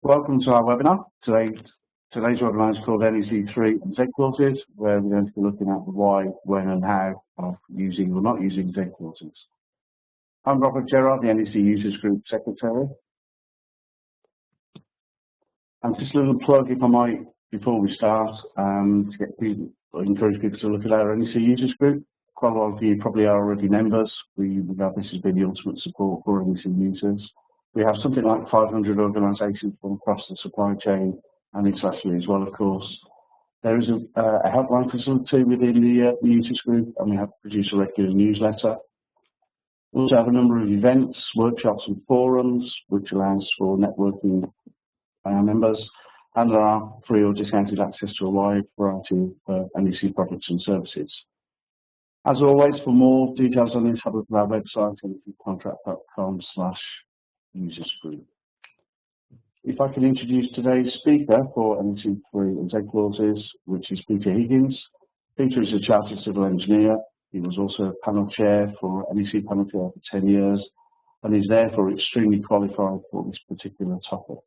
Welcome to our webinar. Today's webinar is called NEC 3 and Z Clauses, where we're going to be looking at the why, when and how of using or not using Z Clauses. I'm Robert Gerrard, the NEC Users Group Secretary. And just a little plug, if I might, before we start, to get people, encourage people to look at our NEC Users Group. Quite a lot of you probably are already members. We regard this as being the ultimate support for NEC users. We have something like 500 organisations from across the supply chain and internationally as well, of course. There is a helpline facility within the users group, and we have produced a regular newsletter. We also have a number of events, workshops and forums, which allows for networking by our members, and there are free or discounted access to a wide variety of NEC products and services. As always, for more details on this, have a look at our website, neccontract.com/users group. If I can introduce today's speaker for NEC 3 and Z Clauses, which is Peter Higgins. Peter is a chartered civil engineer. He was also a panel chair for NEC panel chair for 10 years and is therefore extremely qualified for this particular topic.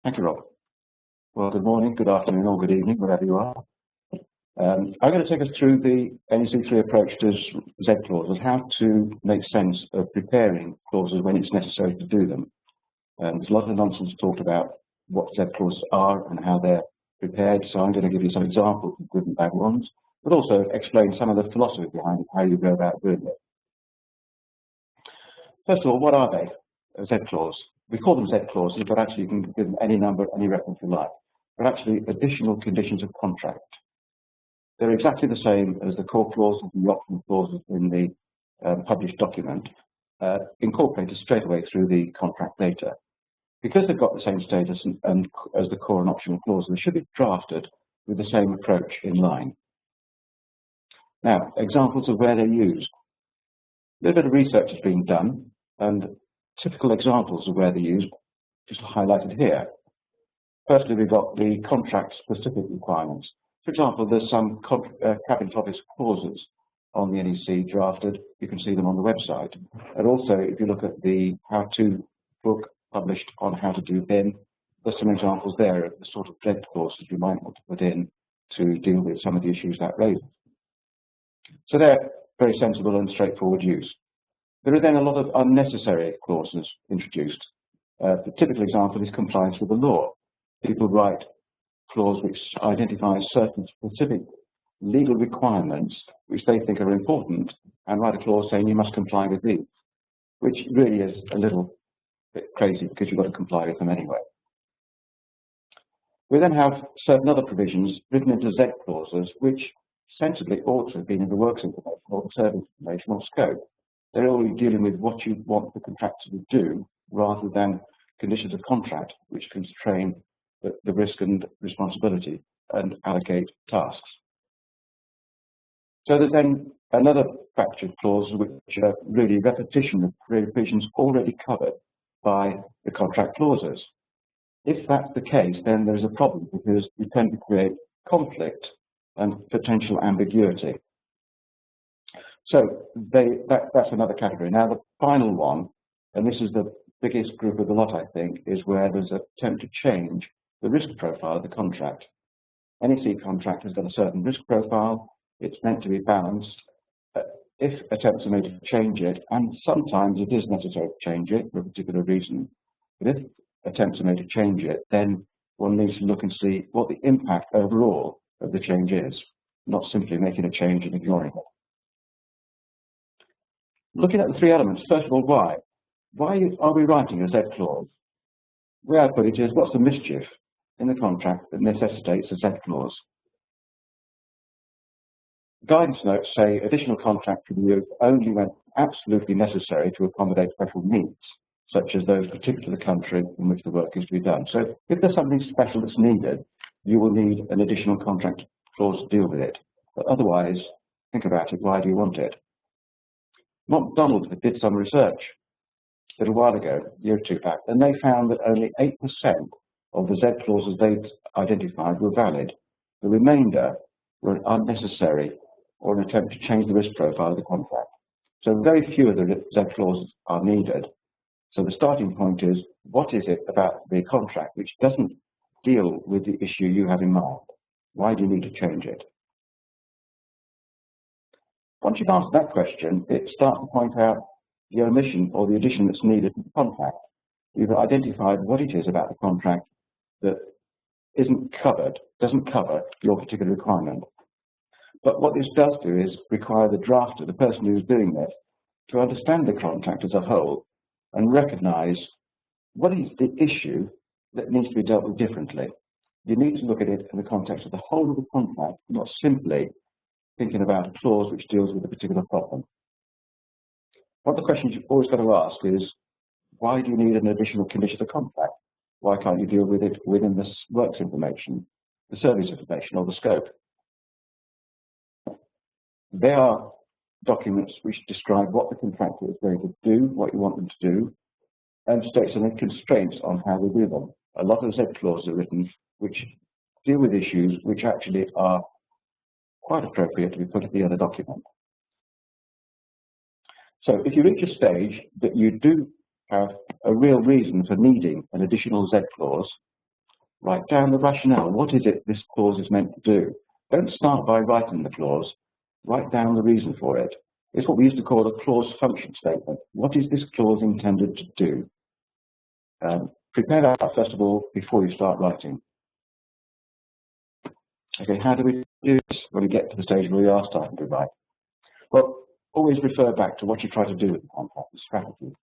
Thank you, Rob. Well, good morning, good afternoon, or good evening, wherever you are. I'm going to take us through the NEC 3 approach to Z clauses, how to make sense of preparing clauses when it's necessary to do them. There's a lot of nonsense talked about what Z clauses are and how they're prepared, so I'm going to give you some examples of good and bad ones, but also explain some of the philosophy behind how you go about doing it. First of all, what are they? A Z clause. We call them Z clauses, but actually you can give them any number, any reference you like. They're actually additional conditions of contract. They're exactly the same as the core clauses and the optional clauses in the published document, incorporated straight away through the contract data. Because they've got the same status as the core and optional clauses, they should be drafted with the same approach in line. Now, examples of where they're used. A little bit of research has been done, and typical examples of where they're used, just highlighted here. Firstly, we've got the contract-specific requirements. For example, there's some cabinet office clauses on the NEC drafted. You can see them on the website. And also, if you look at the how-to book published on how to do BIM, there's some examples there of the sort of Z clauses you might want to put in to deal with some of the issues that raises. So they're very sensible and straightforward use. There are then a lot of unnecessary clauses introduced. The typical example is compliance with the law. People write clause which identifies certain specific legal requirements which they think are important and write a clause saying you must comply with these, which really is a little bit crazy because you've got to comply with them anyway. We then have certain other provisions written into Z clauses which sensibly ought to have been in the works information or the service information or scope. They're only dealing with what you want the contractor to do rather than conditions of contract which constrain the risk and responsibility and allocate tasks. So there's then another fractured clause which are really repetition of provisions already covered by the contract clauses. If that's the case, then there's a problem because we tend to create conflict and potential ambiguity. So that's another category. Now the final one, and this is the biggest group of the lot I think, is where there's an attempt to change the risk profile of the contract. NEC contract has got a certain risk profile. It's meant to be balanced. If attempts are made to change it, and sometimes it is necessary to change it for a particular reason, but if attempts are made to change it, then one needs to look and see what the impact overall of the change is, not simply making a change and ignoring it. Looking at the three elements, first of all, why? Why are we writing a Z clause? The way I put it is, what's the mischief in the contract that necessitates a Z clause? Guidance notes say additional contract can be used only when absolutely necessary to accommodate special needs, such as those particular to the country in which the work is to be done. So if there's something special that's needed, you will need an additional contract clause to deal with it. But otherwise, think about it, why do you want it? McDonald did some research a little while ago, a year or two back, and they found that only 8% of the Z clauses they'd identified were valid. The remainder were unnecessary or an attempt to change the risk profile of the contract. So very few of the Z clauses are needed. So the starting point is, what is it about the contract which doesn't deal with the issue you have in mind? Why do you need to change it? Once you've answered that question, it starts to point out the omission or the addition that's needed to the contract. You've identified what it is about the contract that doesn't cover your particular requirement. But what this does do is require the drafter, the person who's doing this, to understand the contract as a whole and recognize what is the issue that needs to be dealt with differently. You need to look at it in the context of the whole of the contract, not simply thinking about a clause which deals with a particular problem. One of the questions you've always got to ask is, why do you need an additional condition of the contract? Why can't you deal with it within the works information, the service information, or the scope? They are documents which describe what the contractor is going to do, what you want them to do, and state some constraints on how they do them. A lot of Z clauses are written which deal with issues which actually are quite appropriate to be put in the other document. So if you reach a stage that you do have a real reason for needing an additional Z clause, write down the rationale. What is it this clause is meant to do? Don't start by writing the clause. Write down the reason for it. It's what we used to call a clause function statement. What is this clause intended to do? Prepare that first of all before you start writing. Okay, how do we do this when we get to the stage where we are starting to write? Well, always refer back to what you try to do with the contract, the strategy.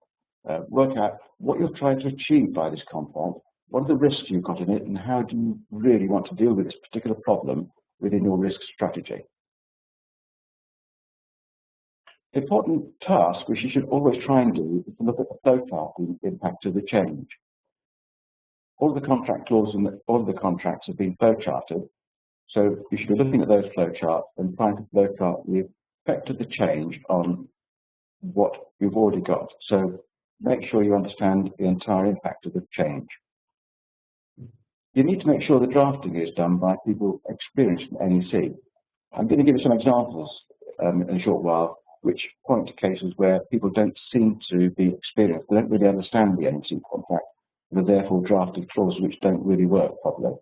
Work out what you're trying to achieve by this contract, what are the risks you've got in it, and how do you really want to deal with this particular problem within your risk strategy. The important task which you should always try and do is to look at the flowchart and the impact of the change. All of the contract clauses and all of the contracts have been flowcharted, so you should be looking at those flowcharts and trying to flowchart the effect of the change on what you've already got. So make sure you understand the entire impact of the change. You need to make sure the drafting is done by people experienced in NEC. I'm going to give you some examples in a short while, which point to cases where people don't seem to be experienced. They don't really understand the NEC contract, and have therefore drafted clauses which don't really work properly.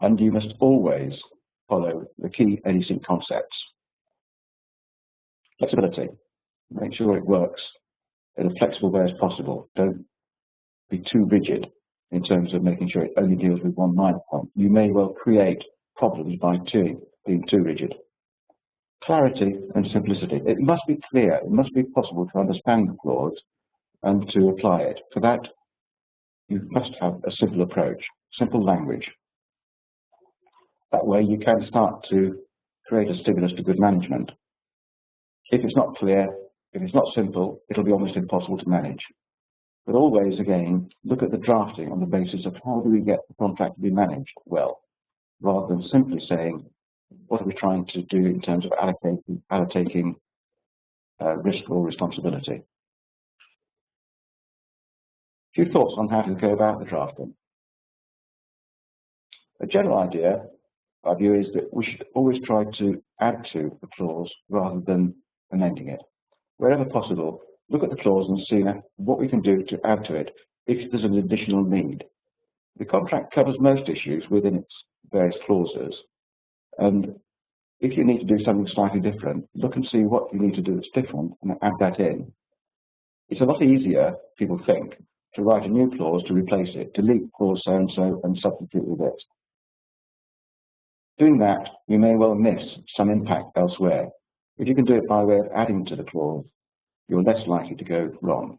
And you must always follow the key NEC concepts. Flexibility. Make sure it works in a flexible way as possible. Don't be too rigid in terms of making sure it only deals with one minor point. You may well create problems by being too rigid. Clarity and simplicity. It must be clear. It must be possible to understand the clause and to apply it. For that, you must have a simple approach, simple language. That way you can start to create a stimulus to good management. If it's not clear, if it's not simple, it'll be almost impossible to manage. But always, again, look at the drafting on the basis of how do we get the contract to be managed well, rather than simply saying, what are we trying to do in terms of allocating risk or responsibility? A few thoughts on how to go about the drafting. A general idea, our view, is that we should always try to add to the clause rather than amending it. Wherever possible, look at the clause and see what we can do to add to it if there's an additional need. The contract covers most issues within its various clauses, and if you need to do something slightly different, look and see what you need to do that's different and add that in. It's a lot easier, people think, to write a new clause to replace it, delete clause so-and-so and substitute with this. Doing that, you may well miss some impact elsewhere. If you can do it by way of adding to the clause, you're less likely to go wrong.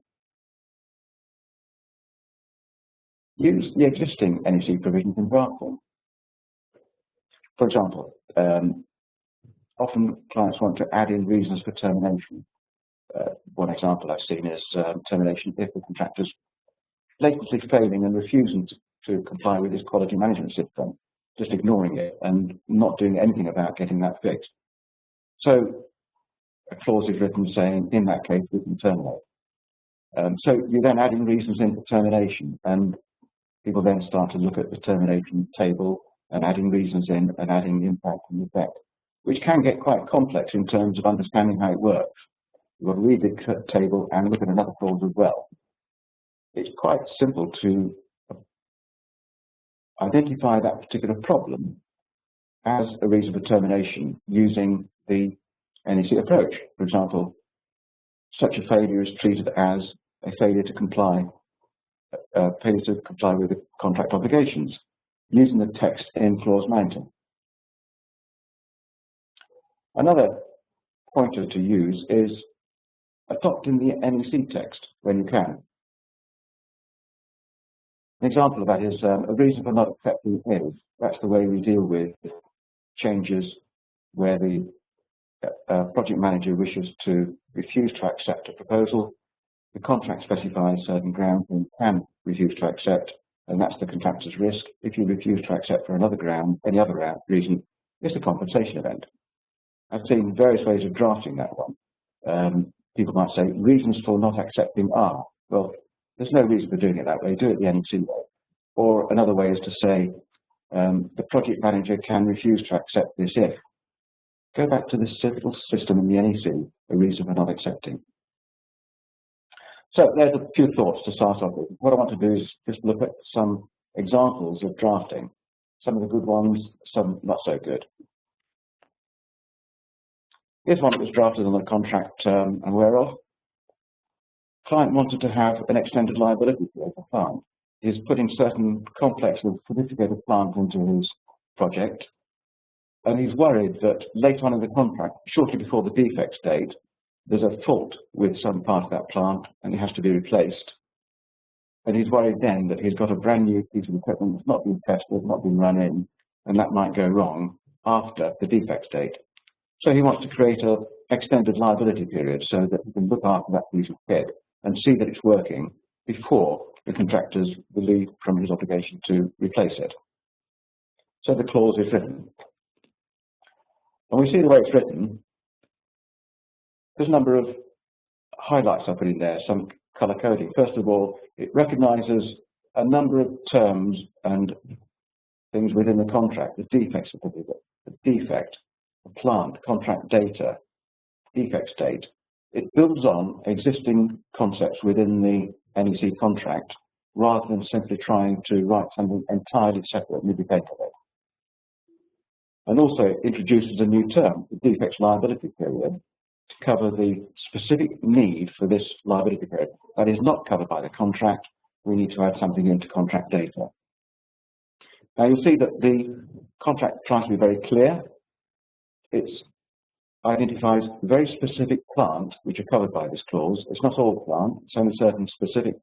Use the existing NEC provisions in drafting. For example, often clients want to add in reasons for termination. One example I've seen is termination if the contractor's blatantly failing and refusing to comply with his quality management system, just ignoring it and not doing anything about getting that fixed. So a clause is written saying, in that case, we can terminate. So you then add in reasons in for termination, and people then start to look at the termination table and adding reasons in and adding impact and effect, which can get quite complex in terms of understanding how it works. You've got to read the table and look at another clause as well. It's quite simple to identify that particular problem as a reason for termination using the NEC approach. For example, such a failure is treated as a failure to comply with the contract obligations, using the text in clause 19. Another pointer to use is adopting the NEC text when you can. An example of that is a reason for not accepting is. That's the way we deal with changes where the project manager wishes to refuse to accept a proposal. The contract specifies certain grounds and can refuse to accept, and that's the contractor's risk. If you refuse to accept for another ground, any other reason, it's a compensation event. I've seen various ways of drafting that one. People might say reasons for not accepting are. Well, there's no reason for doing it that way. Do it the NEC way. Or another way is to say the project manager can refuse to accept this if. Go back to the civil system in the NEC, a reason for not accepting. So there's a few thoughts to start off with. What I want to do is just look at some examples of drafting. Some of the good ones, some not so good. Here's one that was drafted on a contract I'm aware of. Client wanted to have an extended liability for the plant. He's putting certain complex and sophisticated plant into his project, and he's worried that later on in the contract, shortly before the defects date, there's a fault with some part of that plant and it has to be replaced. And he's worried then that he's got a brand new piece of equipment that's not been tested, not been run in, and that might go wrong after the defects date. So he wants to create an extended liability period so that he can look after that piece of kit and see that it's working before the contractors relieve from his obligation to replace it. So the clause is written. And we see the way it's written, there's a number of highlights I put in there, some color coding. First of all, it recognizes a number of terms and things within the contract, the defect certificate, the defect, the plant, contract data, defect date. It builds on existing concepts within the NEC contract rather than simply trying to write something entirely separate and independent of it. And also it introduces a new term, the defects liability period, to cover the specific need for this liability period. That is not covered by the contract. We need to add something into contract data. Now you'll see that the contract tries to be very clear. It identifies very specific plant which are covered by this clause. It's not all plant, it's only certain specific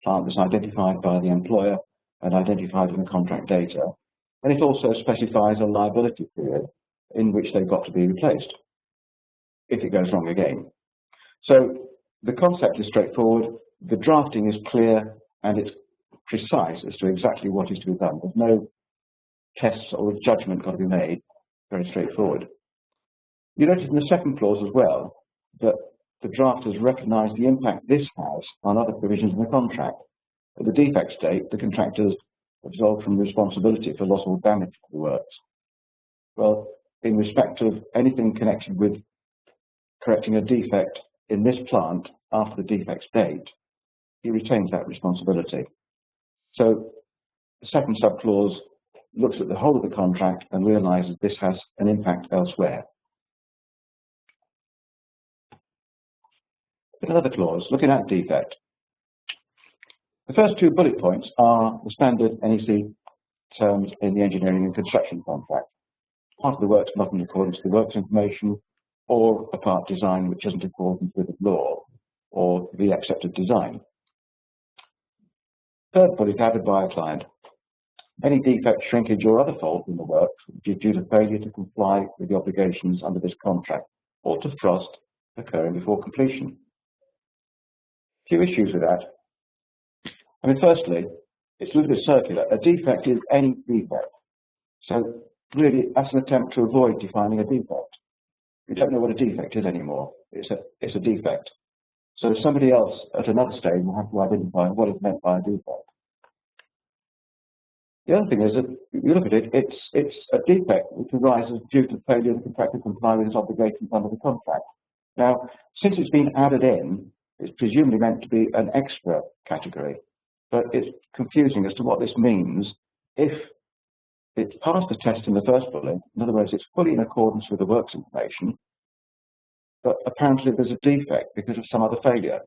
plant that's identified by the employer and identified in the contract data. And it also specifies a liability period in which they've got to be replaced if it goes wrong again. So the concept is straightforward, the drafting is clear, and it's precise as to exactly what is to be done. There's no tests or judgment got to be made, very straightforward. You notice in the second clause as well that the drafters recognise the impact this has on other provisions in the contract. At the defect state, the contractors absolved from responsibility for loss or damage to the works. Well, in respect of anything connected with correcting a defect in this plant after the defect's date, he retains that responsibility. So the second subclause looks at the whole of the contract and realises this has an impact elsewhere. Another clause, looking at defect. The first two bullet points are the standard NEC terms in the engineering and construction contract. Part of the work's not in accordance with the works information, or a part design which isn't in accordance with the law or the accepted design. Third bullet added by a client. Any defect, shrinkage or other fault in the works due to failure to comply with the obligations under this contract or to frost occurring before completion. A few issues with that. I mean, firstly, it's a little bit circular. A defect is any defect. So really, that's an attempt to avoid defining a defect. We don't know what a defect is anymore. It's a defect. So somebody else at another stage will have to identify what is meant by a defect. The other thing is that if you look at it, it's a defect which arises due to failure of the contractor to comply with his obligations under the contract. Now, since it's been added in, it's presumably meant to be an extra category, but it's confusing as to what this means if it's passed the test in the first bullet. In other words, it's fully in accordance with the works information, but apparently there's a defect because of some other failure.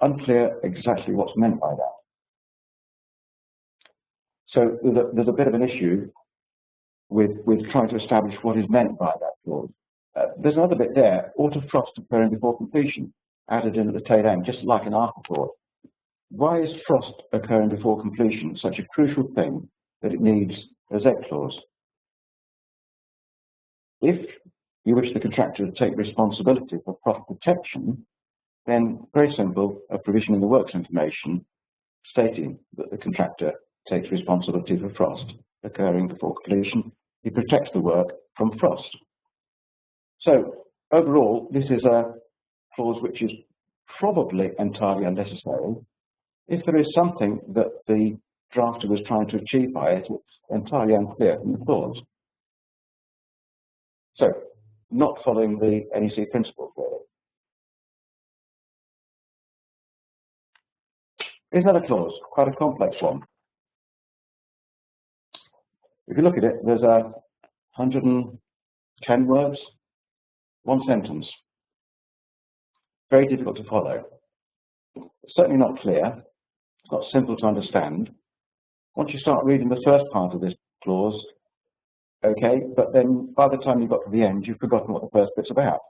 Unclear exactly what's meant by that. So there's a bit of an issue with trying to establish what is meant by that clause. There's another bit there, auto frost occurring before completion, added in at the tail end, just like an afterthought. Why is frost occurring before completion such a crucial thing that it needs a Z clause? If you wish the contractor to take responsibility for frost protection, then very simple, a provision in the works information stating that the contractor takes responsibility for frost occurring before completion. He protects the work from frost. So overall, this is a clause which is probably entirely unnecessary. If there is something that the drafter was trying to achieve by it, it's entirely unclear from the clause. So, not following the NEC principles, really. Here's another clause, quite a complex one. If you look at it, there's 110 words, one sentence. Very difficult to follow. Certainly not clear. It's not simple to understand. Once you start reading the first part of this clause, okay, but then by the time you got to the end, you've forgotten what the first bit's about.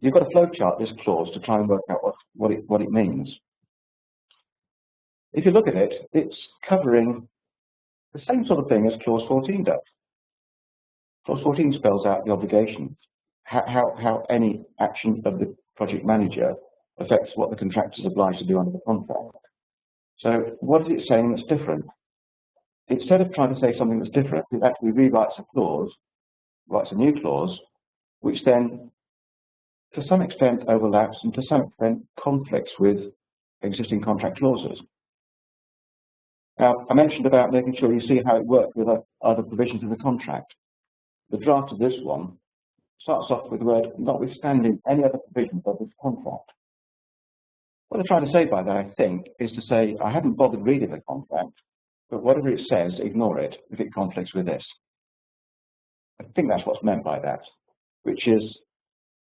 You've got to flowchart this clause to try and work out what it means. If you look at it, it's covering the same sort of thing as Clause 14 does. Clause 14 spells out the obligation, how any action of the project manager affects what the contractor is obliged to do under the contract. So what is it saying that's different? Instead of trying to say something that's different, it actually rewrites a clause, writes a new clause, which then to some extent overlaps and to some extent conflicts with existing contract clauses. Now, I mentioned about making sure you see how it works with other provisions of the contract. The draft of this one starts off with the word notwithstanding any other provisions of this contract. What they're trying to say by that, I think, is to say, I haven't bothered reading the contract, but whatever it says, ignore it if it conflicts with this. I think that's what's meant by that, which is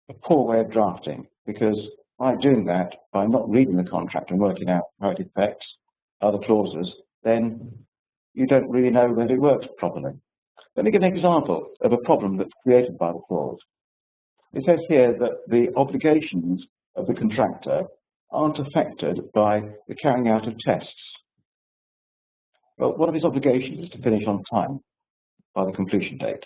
a poor way of drafting, because by doing that, by not reading the contract and working out how it affects other clauses, then you don't really know whether it works properly. Let me give an example of a problem that's created by the clause. It says here that the obligations of the contractor aren't affected by the carrying out of tests. Well, one of his obligations is to finish on time by the completion date.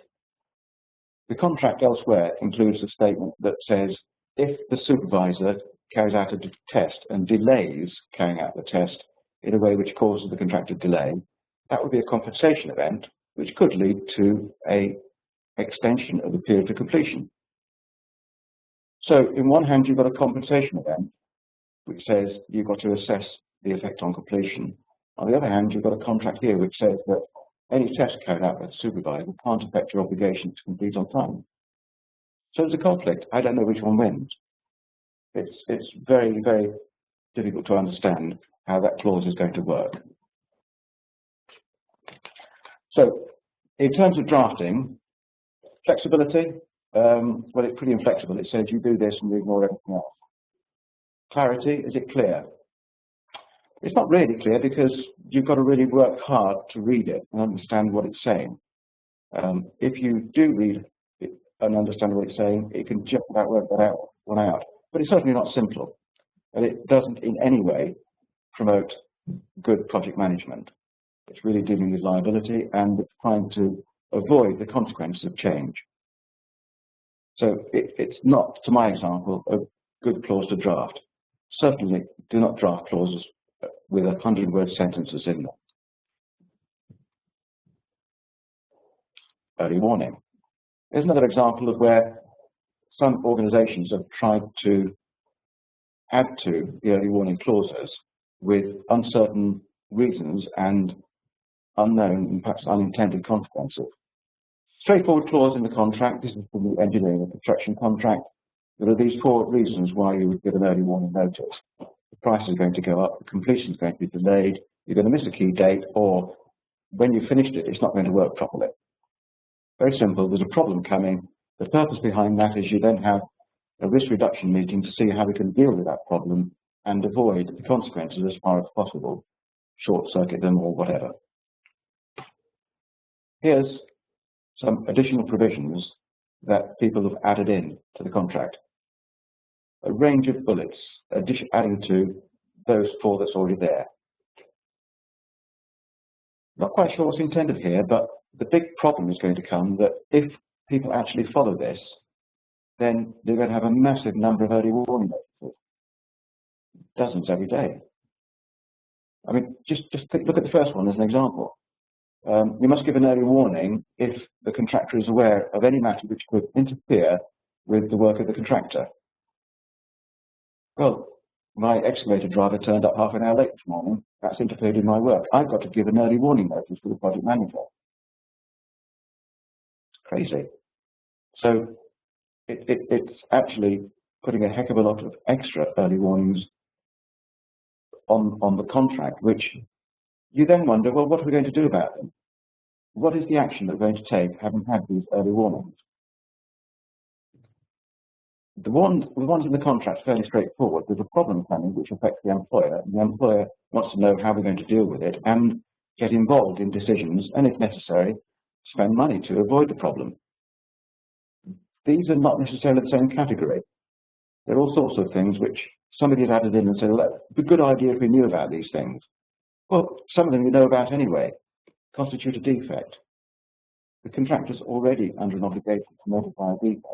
The contract elsewhere includes a statement that says if the supervisor carries out a test and delays carrying out the test in a way which causes the contractor delay, that would be a compensation event which could lead to an extension of the period to completion. So, in one hand, you've got a compensation event which says you've got to assess the effect on completion. On the other hand, you've got a contract here which says that any test carried out by the supervisor can't affect your obligation to complete on time. So there's a conflict. I don't know which one wins. It's very, very difficult to understand how that clause is going to work. So, in terms of drafting, flexibility, well, it's pretty inflexible. It says you do this and you ignore everything else. Clarity, is it clear? It's not really clear because you've got to really work hard to read it and understand what it's saying. If you do read it and understand what it's saying, it can just about work that one out. But it's certainly not simple, and it doesn't in any way promote good project management. It's really dealing with liability and it's trying to avoid the consequences of change. So it's not, to my example, a good clause to draft. Certainly do not draft clauses with 100-word sentences in them. Early warning. Here's another example of where some organizations have tried to add to the early warning clauses with uncertain reasons and unknown and perhaps unintended consequences. Straightforward clause in the contract. This is for the engineering and construction contract. There are these 4 reasons why you would give an early warning notice. The price is going to go up, the completion is going to be delayed, you're going to miss a key date, or when you've finished it, it's not going to work properly. Very simple, there's a problem coming. The purpose behind that is you then have a risk reduction meeting to see how we can deal with that problem and avoid the consequences as far as possible, short circuit them or whatever. Here's some additional provisions that people have added in to the contract. A range of bullets, adding to those 4 that's already there. Not quite sure what's intended here, but the big problem is going to come that if people actually follow this, then they're going to have a massive number of early warning notices. Dozens every day. I mean, just look at the first one as an example. You must give an early warning if the contractor is aware of any matter which could interfere with the work of the contractor. Well, my excavator driver turned up half an hour late this morning. That's interfered in my work. I've got to give an early warning notice to the project manager. It's crazy. So it's actually putting a heck of a lot of extra early warnings on the contract, which you then wonder, well, what are we going to do about them? What is the action that we're going to take having had these early warnings? The ones in the contract are fairly straightforward. There's a problem coming which affects the employer, and the employer wants to know how we're going to deal with it and get involved in decisions, and if necessary, spend money to avoid the problem. These are not necessarily the same category. There are all sorts of things which somebody has added in and said, well, it'd be a good idea if we knew about these things. Well, some of them you know about anyway. Constitute a defect. The contractor's already under an obligation to notify a defect.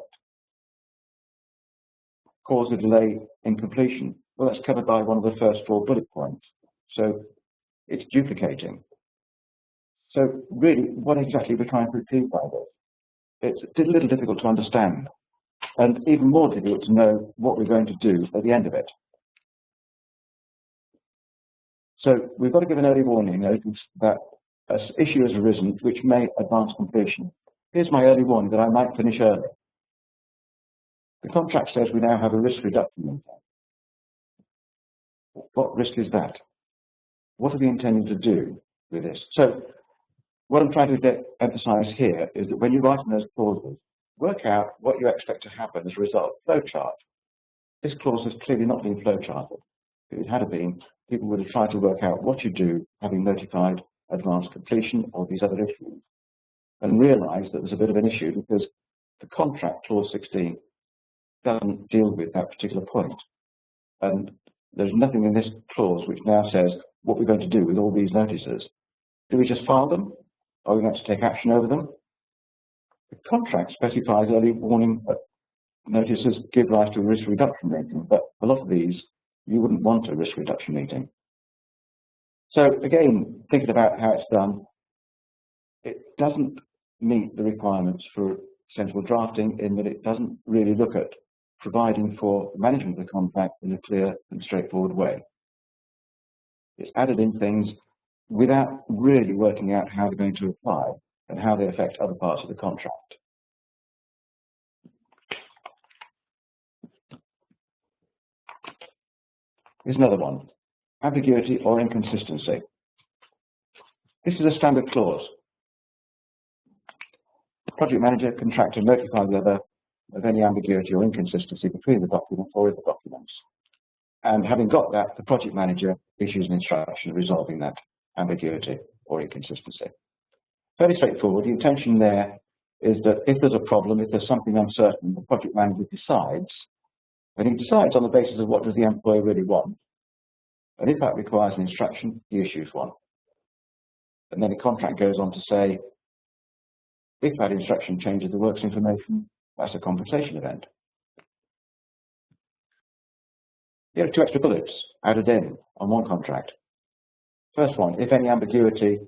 Cause a delay in completion. Well, that's covered by one of the first 4 bullet points. So it's duplicating. So really, what exactly we're trying to achieve by this? It's a little difficult to understand, and even more difficult to know what we're going to do at the end of it. So we've got to give an early warning notice that an issue has arisen which may advance completion. Here's my early warning that I might finish early. The contract says we now have a risk reduction meeting. What risk is that? What are we intending to do with this? So what I'm trying to emphasize here is that when you write in those clauses, work out what you expect to happen as a result. Flowchart. This clause has clearly not been flowcharted. If it had been, people would have tried to work out what you do having notified advanced completion or these other issues, and realize that there's a bit of an issue because the contract, clause 16, doesn't deal with that particular point. And there's nothing in this clause which now says what we're going to do with all these notices. Do we just file them? Are we going to take action over them? The contract specifies early warning notices give rise to a risk reduction meeting, but a lot of these you wouldn't want a risk reduction meeting. So again, thinking about how it's done, it doesn't meet the requirements for sensible drafting in that it doesn't really look at providing for management of the contract in a clear and straightforward way. It's added in things without really working out how they're going to apply and how they affect other parts of the contract. Here's another one. Ambiguity or inconsistency. This is a standard clause. The project manager, contractor notify the other of any ambiguity or inconsistency between the documents or in the documents. And having got that, the project manager issues an instruction resolving that ambiguity or inconsistency. Fairly straightforward. The intention there is that if there's a problem, if there's something uncertain, the project manager decides, and he decides on the basis of what does the employer really want. And if that requires an instruction, he issues one. And then the contract goes on to say, if that instruction changes the works information, that's a compensation event. Here are 2 extra bullets added in on one contract. First one, if any ambiguity,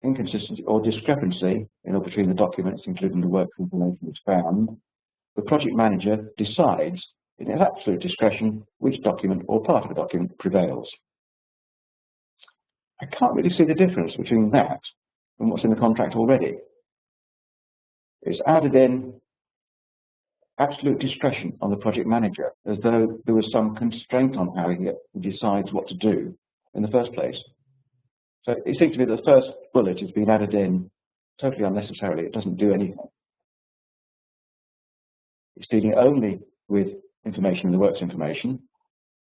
inconsistency or discrepancy between the documents, including the works information, is found, the project manager decides in his absolute discretion which document or part of the document prevails. I can't really see the difference between that and what's in the contract already. It's added in absolute discretion on the project manager, as though there was some constraint on how he decides what to do in the first place. So it seems to me that the first bullet has been added in totally unnecessarily. It doesn't do anything. It's dealing only with information in the works information,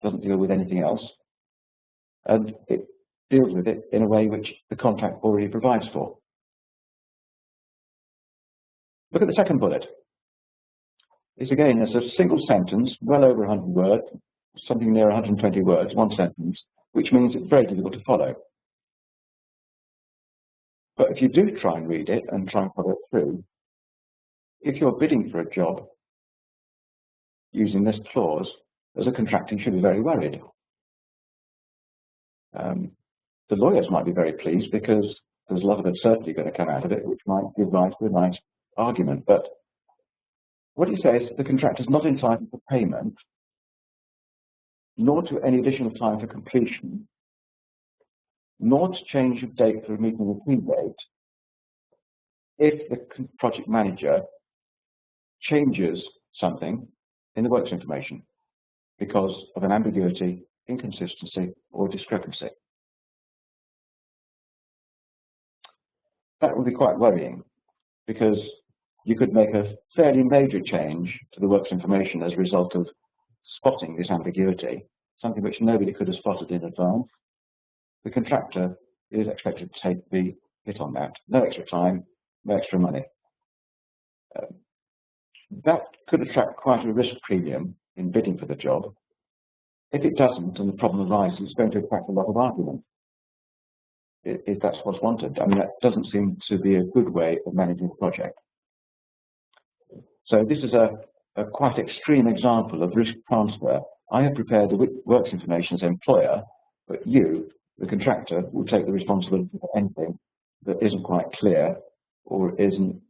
doesn't deal with anything else, and it deals with it in a way which the contract already provides for. Look at the second bullet. It's again a sort of single sentence, well over 100 words, something near 120 words, one sentence, which means it's very difficult to follow. But if you do try and read it and try and follow it through, if you're bidding for a job using this clause, as a contractor, you should be very worried. The lawyers might be very pleased because there's a lot of uncertainty going to come out of it, which might give rise to a nice argument. But what he says, the contractor is not entitled to payment, nor to any additional time for completion, nor to change of date for meeting the key date, if the project manager changes something in the works information because of an ambiguity, inconsistency, or discrepancy. That would be quite worrying, because you could make a fairly major change to the works information as a result of spotting this ambiguity, something which nobody could have spotted in advance. The contractor is expected to take the hit on that. No extra time, no extra money. That could attract quite a risk premium in bidding for the job. If it doesn't, and the problem arises, it's going to attract a lot of argument. If that's what's wanted. I mean, that doesn't seem to be a good way of managing the project. So this is a quite extreme example of risk transfer. I have prepared the works information as employer, but you, the contractor, will take the responsibility for anything that isn't quite clear or isn't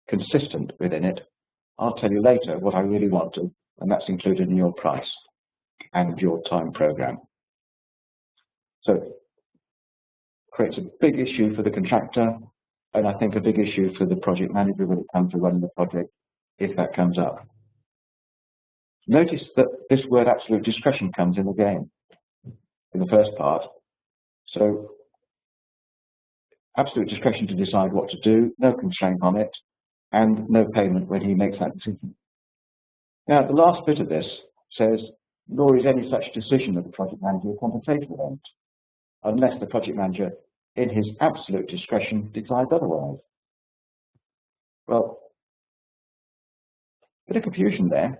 consistent within it. I'll tell you later what I really wanted, and that's included in your price and your time program. So creates a big issue for the contractor, and I think a big issue for the project manager when it comes to running the project, if that comes up. Notice that this word absolute discretion comes in again in the first part. So absolute discretion to decide what to do, no constraint on it, and no payment when he makes that decision. Now, the last bit of this says, nor is any such decision of the project manager a compensation event, unless the project manager, in his absolute discretion, decides otherwise. Well, a bit of confusion there.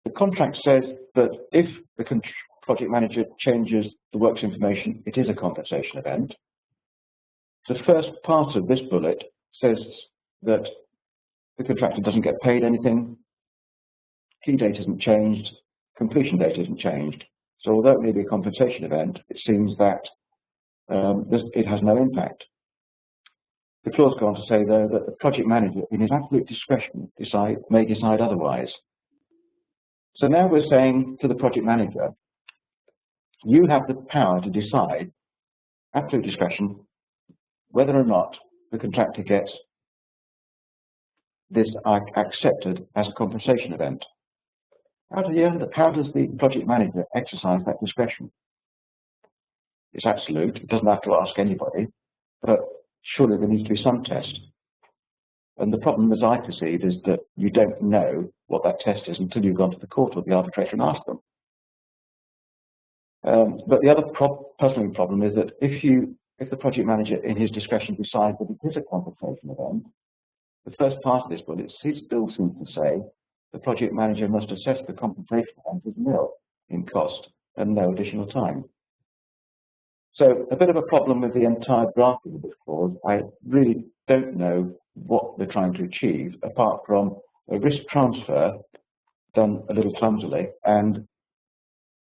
The contract says that if the project manager changes the works information, it is a compensation event. The first part of this bullet says that the contractor doesn't get paid anything, key date isn't changed, completion date isn't changed. So although it may be a compensation event, it seems that it has no impact. The clause goes on to say, though, that the project manager, in his absolute discretion, may decide otherwise. So now we're saying to the project manager, you have the power to decide, absolute discretion, whether or not the contractor gets this accepted as a compensation event. How does the project manager exercise that discretion? It's absolute, it doesn't have to ask anybody, but surely there needs to be some test. And the problem, as I perceive, is that you don't know what that test is until you've gone to the court or the arbitrator and asked them. But the other puzzling problem is that if the project manager, in his discretion, decides that it is a compensation event, the first part of this bullet still seems to say the project manager must assess the compensation event as nil in cost and no additional time. So a bit of a problem with the entire drafting of this clause. I really don't know what they're trying to achieve, apart from a risk transfer done a little clumsily and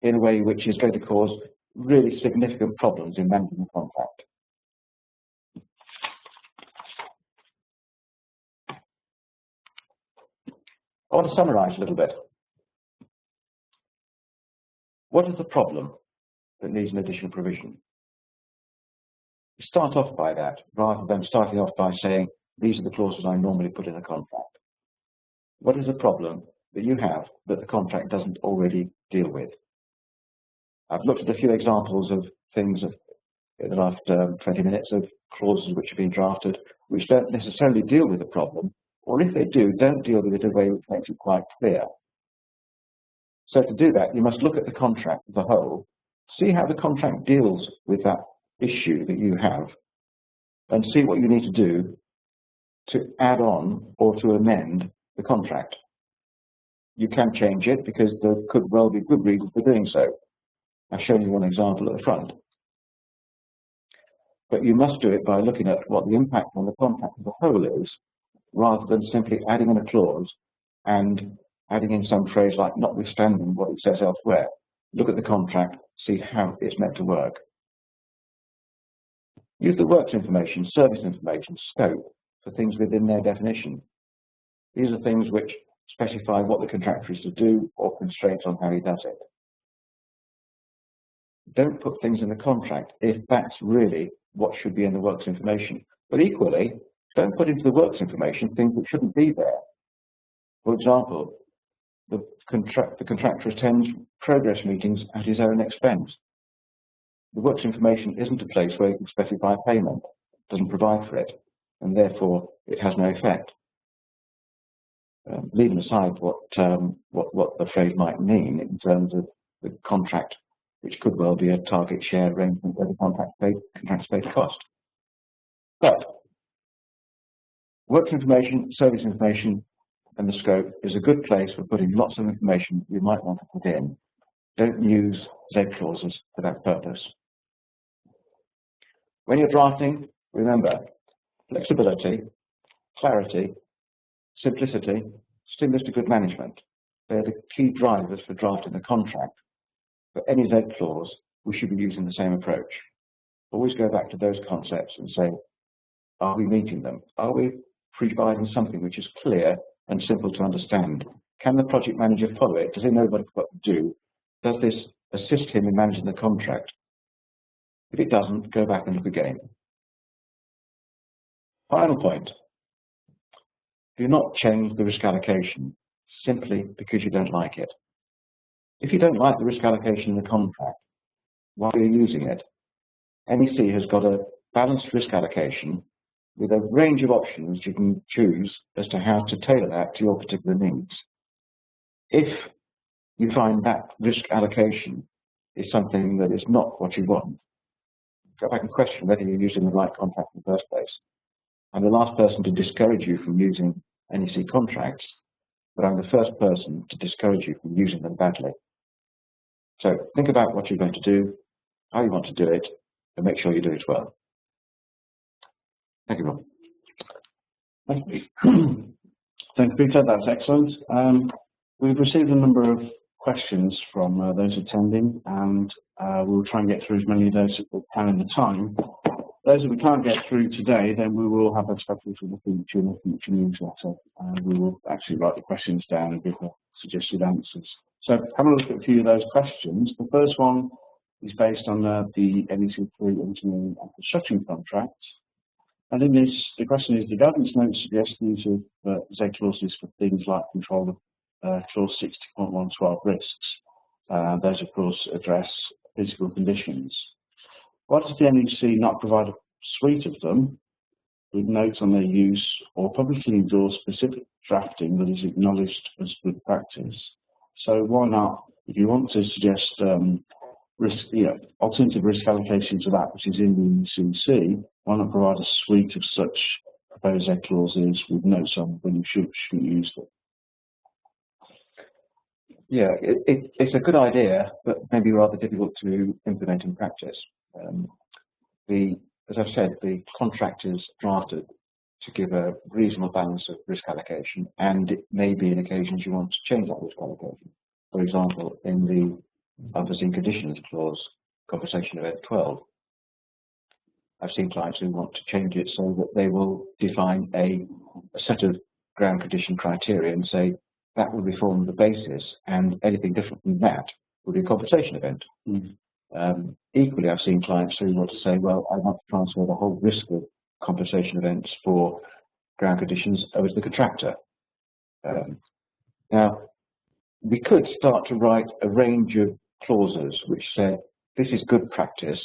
in a way which is going to cause really significant problems in managing the contract. I want to summarize a little bit. What is the problem that needs an additional provision? Start off by that, rather than starting off by saying, these are the clauses I normally put in a contract. What is the problem that you have that the contract doesn't already deal with? I've looked at a few examples of things in the last 20 minutes of clauses which have been drafted, which don't necessarily deal with the problem, or if they do, don't deal with it in a way which makes it quite clear. So to do that, you must look at the contract as a whole, see how the contract deals with that issue that you have, and see what you need to do to add on or to amend the contract. You can change it because there could well be good reasons for doing so. I've shown you one example at the front. But you must do it by looking at what the impact on the contract as a whole is, rather than simply adding in a clause and adding in some phrase like notwithstanding what it says elsewhere. Look at the contract, see how it's meant to work. Use the works information, service information, scope for things within their definition. These are things which specify what the contractor is to do or constraints on how he does it. Don't put things in the contract if that's really what should be in the works information. But equally, don't put into the works information things that shouldn't be there. For example, the contractor attends progress meetings at his own expense. The works information isn't a place where you can specify payment, it doesn't provide for it, and therefore it has no effect. Leaving aside what the phrase might mean in terms of the contract, which could well be a target share arrangement where the contract's paid cost. But works information, service information, and the scope is a good place for putting lots of information you might want to put in. Don't use Z clauses for that purpose. When you're drafting, remember, flexibility, clarity, simplicity, stimulus to good management. They're the key drivers for drafting the contract. For any Z clause, we should be using the same approach. Always go back to those concepts and say, are we meeting them? Are we providing something which is clear and simple to understand? Can the project manager follow it? Does he know what to do? Does this assist him in managing the contract? If it doesn't, go back and look again. Final point. Do not change the risk allocation simply because you don't like it. If you don't like the risk allocation in the contract, why are you using it? NEC has got a balanced risk allocation with a range of options you can choose as to how to tailor that to your particular needs. If you find that risk allocation is something that is not what you want, go back and question whether you're using the right contract in the first place. I'm the last person to discourage you from using NEC contracts, but I'm the first person to discourage you from using them badly. So think about what you're going to do, how you want to do it, and make sure you do it well. Thank you, Rob. Thank you. Thank you, Peter. That's excellent. We've received a number of questions from those attending, and we'll try and get through as many of those as we can in the time. Those that we can't get through today, then we will have a special for the future in the future newsletter, and we will actually write the questions down and give suggested answers. So have a look at a few of those questions. The first one is based on the NEC 3 engineering and construction contract. And in this, the question is, the guidance notes suggest the use of Z clauses for things like control of clause 60.112 risks. Those, of course, address physical conditions. Why does the NEC not provide a suite of them with notes on their use or publicly endorse specific drafting that is acknowledged as good practice? So why not, if you want to suggest alternative risk allocation to that which is in the NEC, why not provide a suite of such proposed Z clauses with notes on when you shouldn't use them? Yeah, it's a good idea, but maybe rather difficult to implement in practice. As I've said, the contract is drafted to give a reasonable balance of risk allocation, and it may be in occasions you want to change that risk allocation. For example, in the unforeseen conditions clause, compensation event 12, I've seen clients who want to change it so that they will define a set of ground condition criteria and say that will be form the basis, and anything different from that will be a compensation event. Equally, I've seen clients who want to say, well, I want to transfer the whole risk of compensation events for ground conditions over to the contractor. Now, we could start to write a range of clauses which say this is good practice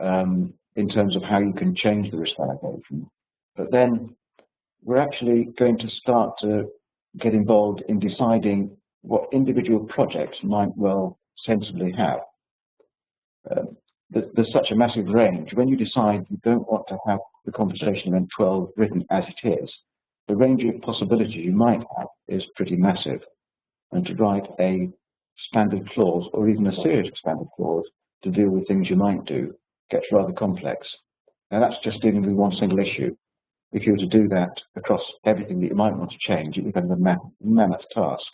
in terms of how you can change the risk allocation, but then we're actually going to start to get involved in deciding what individual projects might well sensibly have. There's such a massive range. When you decide you don't want to have the compensation event 12 written as it is, the range of possibilities you might have is pretty massive. And to write a standard clause or even a series of standard clause to deal with things you might do gets rather complex. Now that's just dealing with one single issue. If you were to do that across everything that you might want to change, it becomes a mammoth task.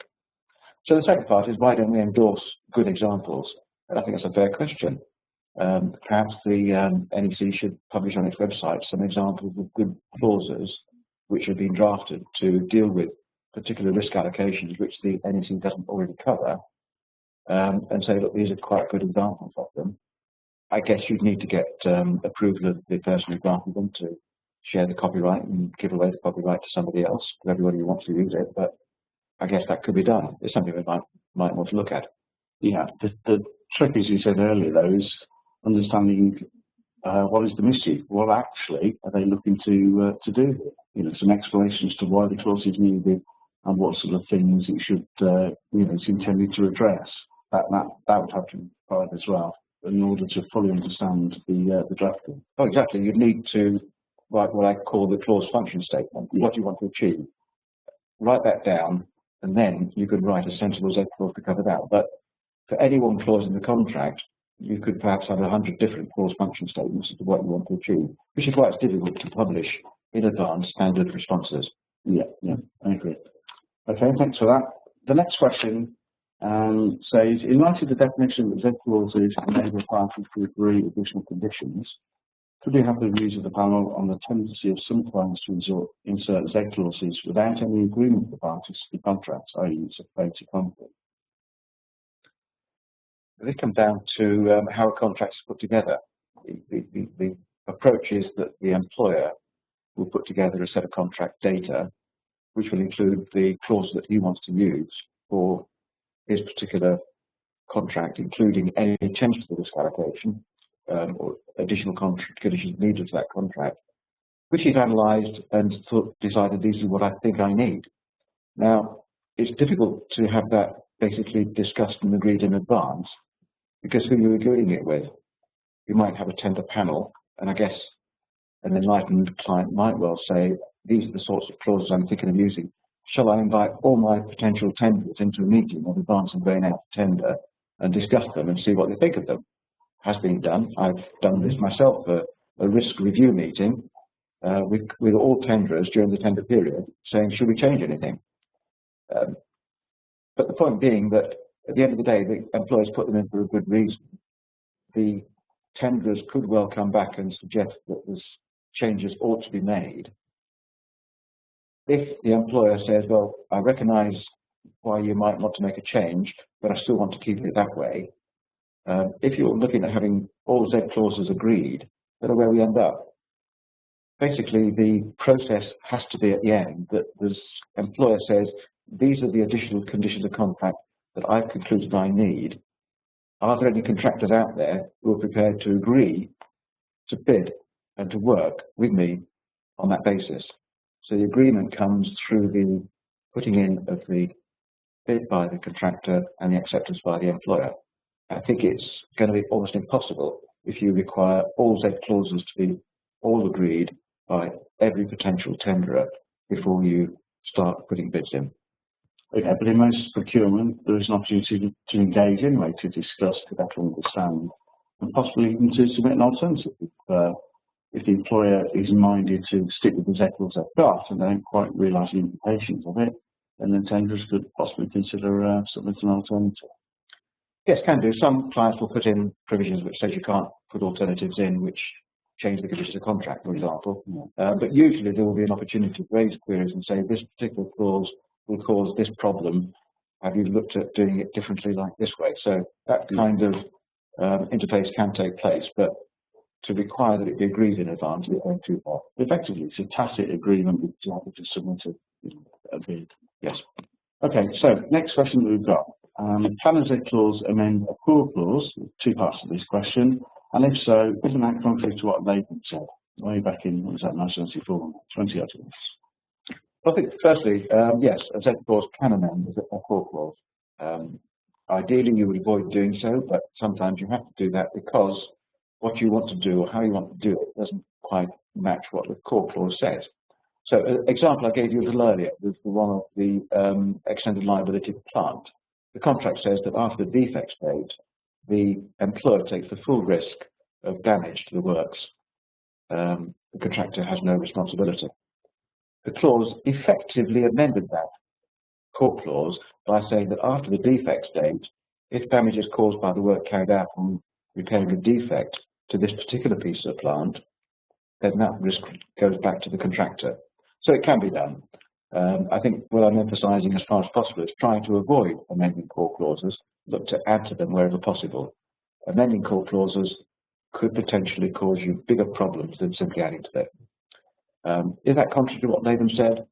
So the second part is, why don't we endorse good examples? And I think that's a fair question. Perhaps the NEC should publish on its website some examples of good clauses which have been drafted to deal with particular risk allocations which the NEC doesn't already cover, and say, look, these are quite good examples of them. I guess you'd need to get approval of the person who drafted them to share the copyright and give away the copyright to somebody else, to everybody who wants to use it, but I guess that could be done. It's something we might want to look at. Yeah, the trick, as you said earlier, though, is understanding what is the mischief. What actually are they looking to do? You know, some explanations to why the clause is needed and what sort of things it should, you know, it's intended to address. That would have to be provided as well in order to fully understand the drafting. Oh, exactly. You'd need to write what I call the clause function statement. Yeah. What do you want to achieve? Write that down, and then you could write a sensible Z clause to cover that. But for any one clause in the contract, you could perhaps have 100 different clause function statements as to what you want to achieve, which is why it's difficult to publish in advance standard responses. Yeah, I agree. Okay, thanks for that. The next question says, in light of the definition that Z clauses enable parties to agree additional conditions, could we have the views of the panel on the tendency of some clients to insert Z clauses without any agreement with the parties to the contracts, i.e. it's a fait accompli? This comes down to how a contract is put together. The approach is that the employer will put together a set of contract data which will include the clause that he wants to use for his particular contract, including any change to the risk allocation or additional conditions needed to that contract, which he's analysed and decided these are what I think I need. Now, it's difficult to have that basically discussed and agreed in advance, because who you're agreeing it with. You might have a tender panel, and I guess an enlightened client might well say, these are the sorts of clauses I'm thinking of using. Shall I invite all my potential tenderers into a meeting in advance of going out to tender and discuss them and see what they think of them? Has been done. I've done this myself, a risk review meeting with all tenderers during the tender period, saying, should we change anything? But the point being that at the end of the day, the employers put them in for a good reason. The tenderers could well come back and suggest that there's changes ought to be made. If the employer says, well, I recognise why you might want to make a change, but I still want to keep it that way, if you're looking at having all Z clauses agreed, then where we end up. Basically, the process has to be at the end that the employer says, these are the additional conditions of contract that I've concluded I need. Are there any contractors out there who are prepared to agree to bid and to work with me on that basis? So the agreement comes through the putting in of the bid by the contractor and the acceptance by the employer. I think it's going to be almost impossible if you require all Z clauses to be all agreed by every potential tenderer before you start putting bids in. Okay, but in most procurement, there is an opportunity to engage anyway, to discuss, to better understand, and possibly even to submit an alternative. If the employer is minded to stick with the Z clause they've got and they don't quite realise the implications of it, then the tenderers could possibly consider submitting an alternative. Yes, can do. Some clients will put in provisions which says you can't put alternatives in which change the conditions of contract, for example. Yeah. But usually there will be an opportunity to raise queries and say this particular clause will cause this problem. Have you looked at doing it differently like this way? So that kind of interface can take place, but to require that it be agreed in advance is going too far. Effectively, it's a tacit agreement with the happy to submit a bid. Yes. Okay, so next question that we've got. Can a Z clause amend a core clause? Two parts to this question. And if so, isn't that contrary to what Latham said way back in, what was that, 1994, 20 articles? I think, firstly, yes, a Z clause can amend a core clause. Ideally, you would avoid doing so, but sometimes you have to do that because what you want to do or how you want to do it doesn't quite match what the core clause says. So, an example I gave you a little earlier was the one of the extended liability of the plant. The contract says that after the defect date, the employer takes the full risk of damage to the works. The contractor has no responsibility. The clause effectively amended that core clause by saying that after the defect date, if damage is caused by the work carried out on repairing a defect to this particular piece of plant, then that risk goes back to the contractor. So it can be done. I think what I'm emphasising as far as possible is trying to avoid amending core clauses, look to add to them wherever possible. Amending core clauses could potentially cause you bigger problems than simply adding to them. Is that contrary to what Latham said?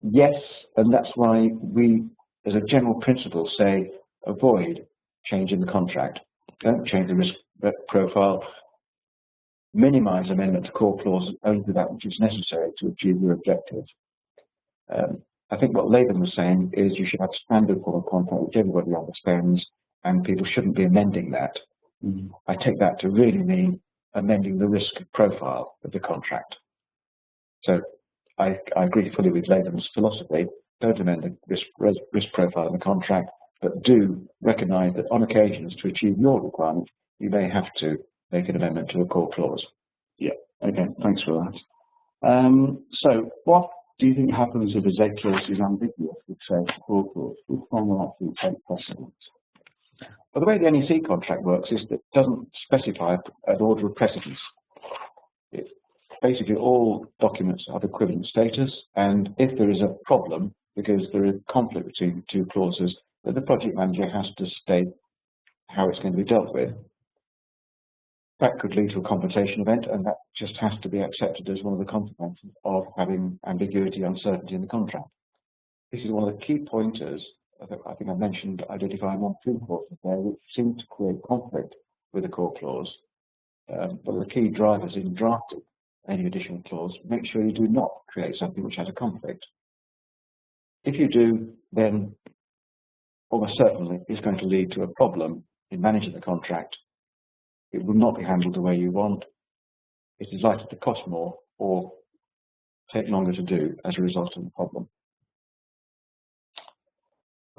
Yes, and that's why we, as a general principle, say avoid changing the contract. Don't change the risk profile. Minimise amendment to core clauses only to that which is necessary to achieve your objective. I think what Latham was saying is you should have standard form of contract which everybody understands, and people shouldn't be amending that. I take that to really mean amending the risk profile of the contract. So I agree fully with Latham's philosophy. Don't amend the risk profile of the contract, but do recognise that on occasions to achieve your requirements, you may have to make an amendment to a core clause. Yeah, okay, thanks for that. So what do you think happens if a Z clause is ambiguous with, say, a core clause? Which one will actually take precedence? Well, the way the NEC contract works is that it doesn't specify an order of precedence. Basically, all documents have equivalent status, and if there is a problem, because there is a conflict between the two clauses, then the project manager has to state how it's going to be dealt with. That could lead to a compensation event, and that just has to be accepted as one of the consequences of having ambiguity, uncertainty in the contract. This is one of the key pointers. I think I mentioned identifying 1 or 2 clauses there which seem to create conflict with the core clause. But the key drivers in drafting any additional clause, make sure you do not create something which has a conflict. If you do, then almost certainly it's going to lead to a problem in managing the contract. It will not be handled the way you want. It is likely to cost more or take longer to do as a result of the problem.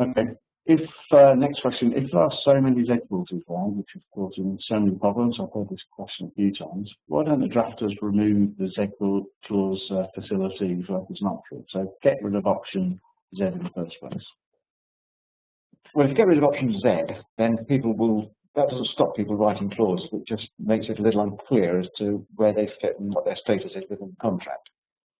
Okay. Next question, if there are so many Z clauses around, which is causing so many problems, I've heard this question a few times, why don't the drafters remove the Z clause facility like it's not true? So get rid of option Z in the first place. Well, if you get rid of option Z, then that doesn't stop people writing clauses, it just makes it a little unclear as to where they fit and what their status is within the contract.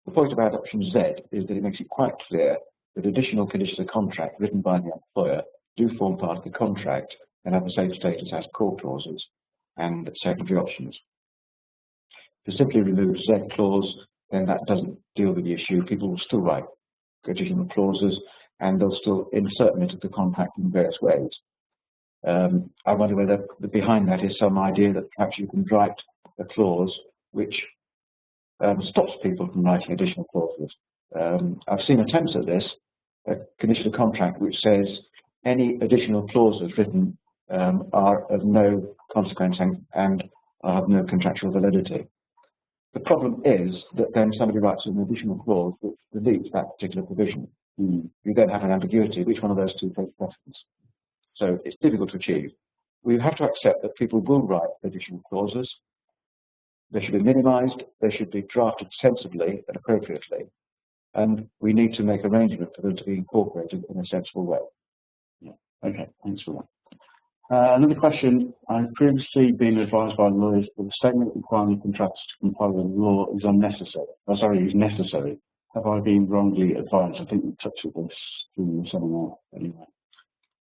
The point about option Z is that it makes it quite clear that additional conditions of contract written by the employer do form part of the contract and have the same status as core clauses and secondary options. To simply remove Z clause, then that doesn't deal with the issue. People will still write additional clauses and they'll still insert them into the contract in various ways. I wonder whether behind that is some idea that perhaps you can write a clause which stops people from writing additional clauses. I've seen attempts at this, a condition of contract which says any additional clauses written are of no consequence and are of no contractual validity. The problem is that then somebody writes an additional clause which deletes that particular provision. You then have an ambiguity, which one of those two takes precedence. So it's difficult to achieve. We have to accept that people will write additional clauses. They should be minimised, they should be drafted sensibly and appropriately, and we need to make arrangements for them to be incorporated in a sensible way. Yeah. Okay, thanks for that. Another question, I've previously been advised by lawyers that the statement requiring contractors to comply with the law is unnecessary. Is necessary. Have I been wrongly advised? I think we touched on this during the seminar anyway.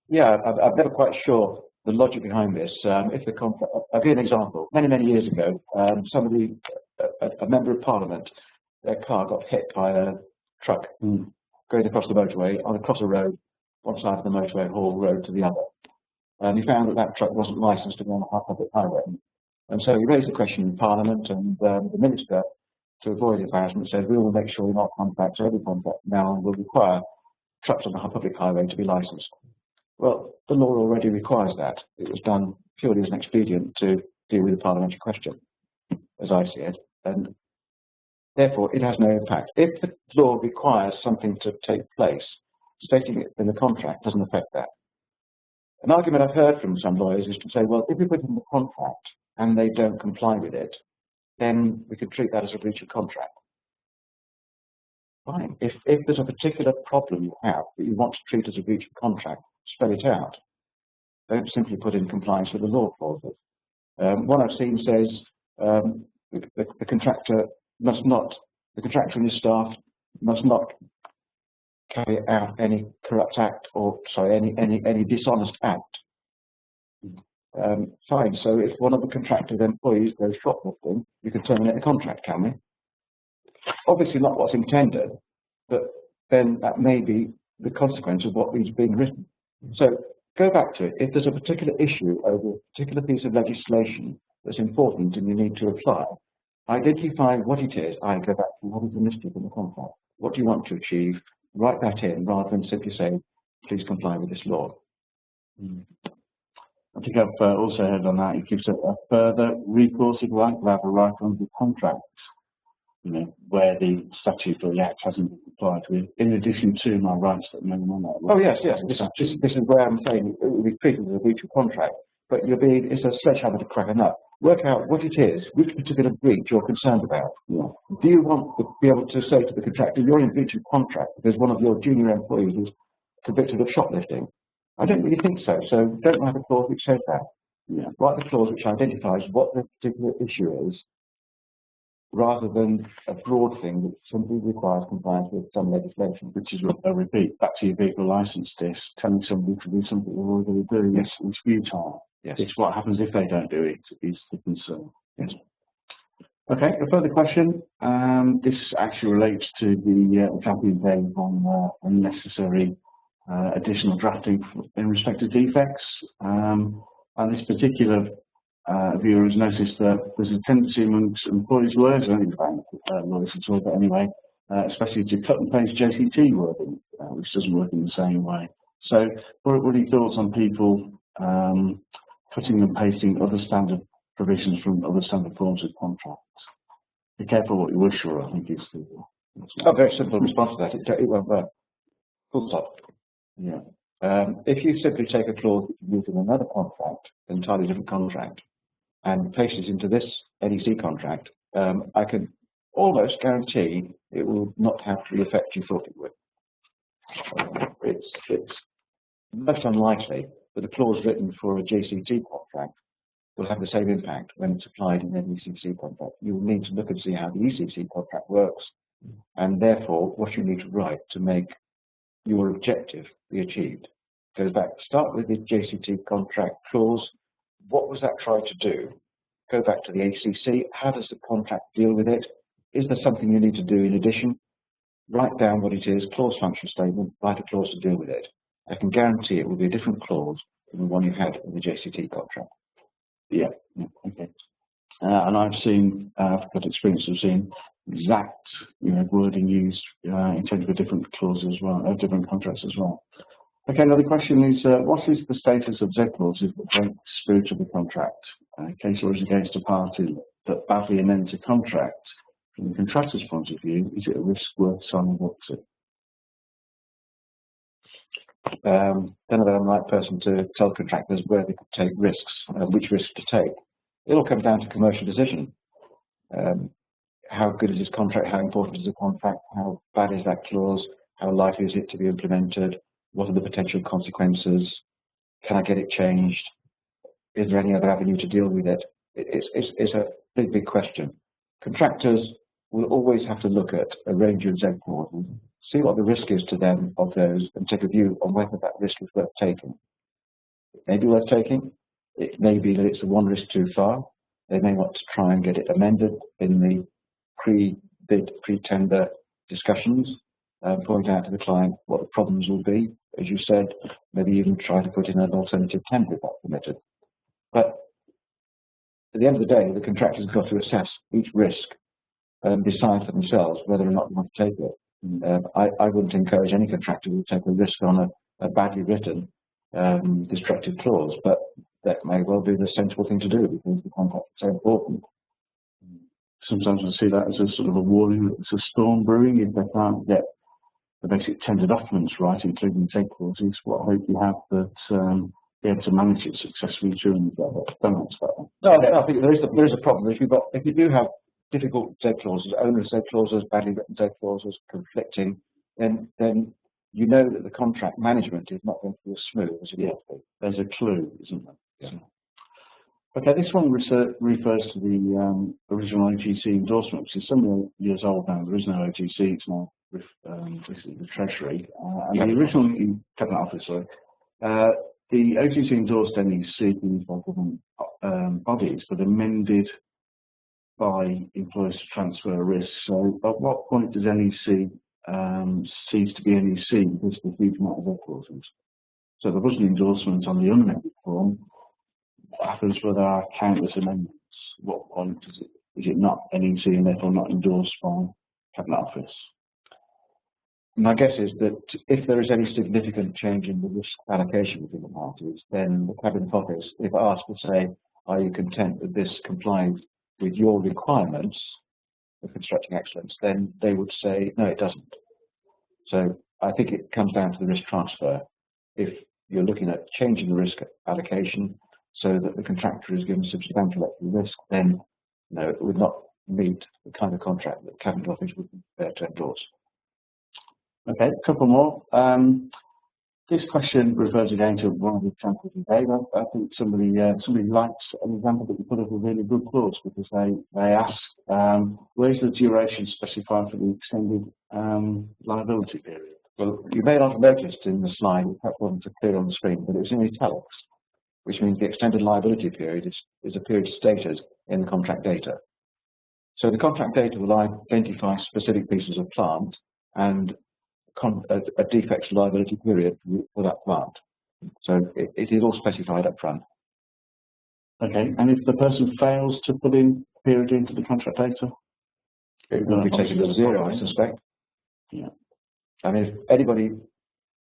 Yeah, I'm never quite sure the logic behind this. If the contract, I'll give you an example. Many years ago, somebody, a member of Parliament, their car got hit by a truck going across the motorway, across a road, one side of the motorway, whole road to the other. And he found that that truck wasn't licensed to be on a public highway. And so he raised the question in Parliament, and the Minister, to avoid embarrassment, said, we will make sure in our contracts, every contract now will require trucks on the public highway to be licensed. Well, the law already requires that. It was done purely as an expedient to deal with the parliamentary question, as I see it, and therefore it has no impact. If the law requires something to take place, stating it in the contract doesn't affect that. An argument I've heard from some lawyers is to say, well, if we put in the contract and they don't comply with it, then we can treat that as a breach of contract. Fine. If there's a particular problem you have that you want to treat as a breach of contract, spell it out. Don't simply put in compliance with the law clauses. One I've seen says the contractor must not, the contractor and his staff must not carry out any corrupt act or, sorry, any dishonest act. Fine, so if one of the contractor's employees goes shoplifting, you can terminate the contract, can we? Obviously not what's intended, but then that may be the consequence of what is being written. So go back to it. If there's a particular issue over a particular piece of legislation that's important and you need to apply, identify what it is. I go back to what is listed in the contract. What do you want to achieve? Write that in rather than simply say, please comply with this law. I think I've also heard on that, it gives a further recourse if you like, to have a right under the contract, you know, where the statute or the act hasn't been complied with, in addition to my rights that may on that. Oh yes, yes. This is where I'm saying it will be treated as a breach of contract, but it's a sledgehammer to crack a nut. Work out what it is, which particular breach you're concerned about. Yeah. Do you want to be able to say to the contractor, you're in breach of contract because one of your junior employees is convicted of shoplifting? I don't really think so. So don't write a clause which says that. Yeah. Write the clause which identifies what the particular issue is, rather than a broad thing that simply requires compliance with some legislation. Which is a repeat, back to your vehicle licence test, telling somebody to do something they're already doing. Yes. It's futile. Yes. It's what happens if they don't do it is the concern. Yes. Okay, a further question. This actually relates to the example you gave on unnecessary additional drafting in respect to defects. And this particular viewer has noticed that there's a tendency amongst employees' lawyers, I don't think about lawyers at all, but anyway, especially to cut and paste JCT wording, which doesn't work in the same way. So what are your thoughts on people cutting and pasting other standard provisions from other standard forms of contracts? Be careful what you wish for, I think is the... Oh, very simple response to that. It won't work. Full stop. Yeah. If you simply take a clause that you use in another contract, an entirely different contract, and paste it into this NEC contract, I can almost guarantee it will not have the effect you thought it would. It's most unlikely that a clause written for a JCT contract will have the same impact when it's applied in an ECC contract. You will need to look and see how the ECC contract works, and therefore what you need to write to make your objective be achieved. Goes back, start with the JCT contract clause. What was that trying to do? Go back to the ACC. How does the contract deal with it? Is there something you need to do in addition? Write down what it is, clause function statement, write a clause to deal with it. I can guarantee it will be a different clause than the one you had in the JCT contract. Yeah, okay. And I've seen, I've got experience of seeing exact wording used in terms of different clauses as well, different contracts as well. Okay, another question is, what is the status of Z clauses that break the spirit of the contract? Case law is against a party that badly amends a contract. From the contractor's point of view, is it a risk worth signing up to? Don't know that I'm the right person to tell contractors where they could take risks, which risks to take. It all comes down to commercial decision. How good is this contract? How important is the contract? How bad is that clause? How likely is it to be implemented? What are the potential consequences? Can I get it changed? Is there any other avenue to deal with it? It's a big question. Contractors will always have to look at a range of Z clauses, see what the risk is to them of those, and take a view on whether that risk is worth taking. may be worth taking. It may be that it's one risk too far. They may want to try and get it amended in the pre-bid, pre-tender discussions, point out to the client what the problems will be. As you said, maybe even try to put in an alternative tender if that's permitted. But at the end of the day, the contractor's got to assess each risk and decide for themselves whether or not they want to take it. I wouldn't encourage any contractor to take a risk on a badly written destructive clause, but that may well be the sensible thing to do because the contract is so important. Sometimes I see that as a sort of a warning that there's a storm brewing if they can't get the basic tender documents right, including Z clauses. What hope you have that be able to manage it successfully during the don't expect that. No, I think there is a problem. If you do have difficult Z clauses, onerous Z clauses, badly written Z clauses, conflicting, then you know that the contract management is not going to be as smooth as it ought to be. There's a clue, isn't there? Yeah. Okay, this one refers to the original OGC endorsement, which is some years old now. There is no OGC, it's now this is the Treasury. And the original Cabinet Office, sorry. The OGC endorsed NEC by government bodies, but amended by employers to transfer risk. So at what point does NEC cease to be NEC because of the huge amount of clauses? So there was an endorsement on the unamended form. What happens with our countless amendments? What point is it not NEC and therefore not endorsed by Cabinet Office? My guess is that if there is any significant change in the risk allocation within the parties, then the Cabinet Office, if asked to say, are you content that this complies with your requirements for constructing excellence, then they would say, no, it doesn't. So I think it comes down to the risk transfer. If you're looking at changing the risk allocation so that the contractor is given substantial extra risk, then no, it would not meet the kind of contract that the Cabinet Office would be prepared to endorse. Okay, a couple more. This question refers again to one of the examples you gave. I think somebody likes an example that you put up a really good clause because they ask, where's the duration specified for the extended liability period? Well, you may not have noticed in the slide, it perhaps wasn't clear on the screen, but it was in italics, which means the extended liability period is a period stated in the contract data. So the contract data will identify specific pieces of plant and a defects liability period for that plant. So it is all specified up front. Okay, and if the person fails to put in period into the contract data? It will be taken to zero, I suspect. Yeah. I mean, if anybody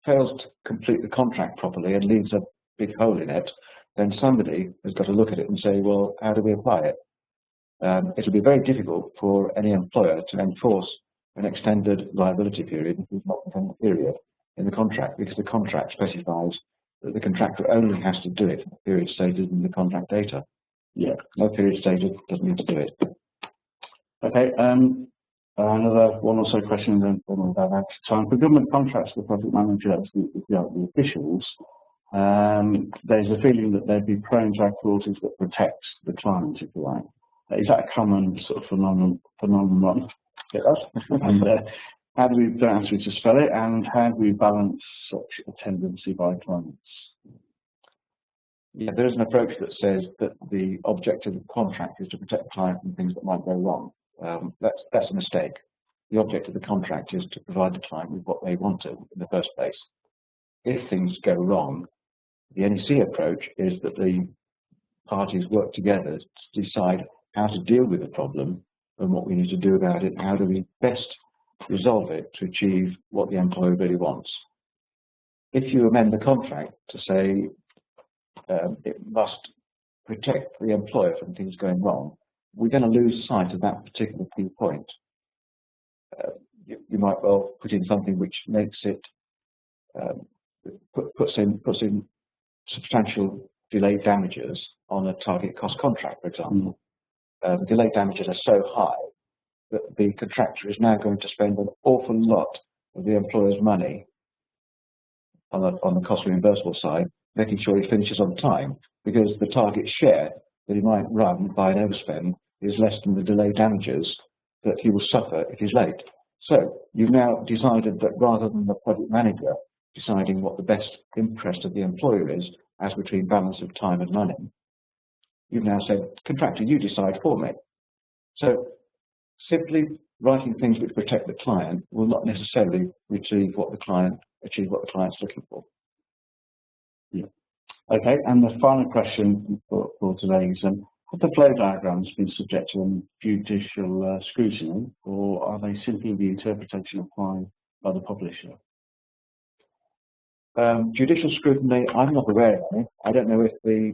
fails to complete the contract properly and leaves a big hole in it, then somebody has got to look at it and say, well, how do we apply it? It will be very difficult for any employer to enforce an extended liability period if there's not a period in the contract, because the contract specifies that the contractor only has to do it in the period stated in the contract data. Yeah. No period stated, doesn't need to do it. Okay, another one or so question, then we'll have time. For government contracts, the project manager, the officials, there's a feeling that they'd be prone to have clauses that protect the client, if you like. Is that a common sort of phenomenon? Yes. And how do we, don't ask me to spell it, and how do we balance such a tendency by clients? Yeah, there is an approach that says that the objective of the contract is to protect the client from things that might go wrong. That's a mistake. The object of the contract is to provide the client with what they want to in the first place. If things go wrong, the NEC approach is that the parties work together to decide how to deal with the problem and what we need to do about it, and how do we best resolve it to achieve what the employer really wants. If you amend the contract to say it must protect the employer from things going wrong, we're going to lose sight of that particular key point. You might well put in something which makes it puts in substantial delayed damages on a target cost contract, for example. The delayed damages are so high that the contractor is now going to spend an awful lot of the employer's money on the cost reimbursable side, making sure he finishes on time, because the target share that he might run by an overspend is less than the delayed damages that he will suffer if he's late. So you've now decided that rather than the project manager deciding what the best interest of the employer is, as between balance of time and money, you've now said, contractor, you decide for me. So simply writing things which protect the client will not necessarily achieve what the client's looking for. Yeah. Okay, and the final question for today is, have the flow diagrams been subject to judicial scrutiny, or are they simply the interpretation applied by the publisher? Judicial scrutiny, I'm not aware of any. I don't know if the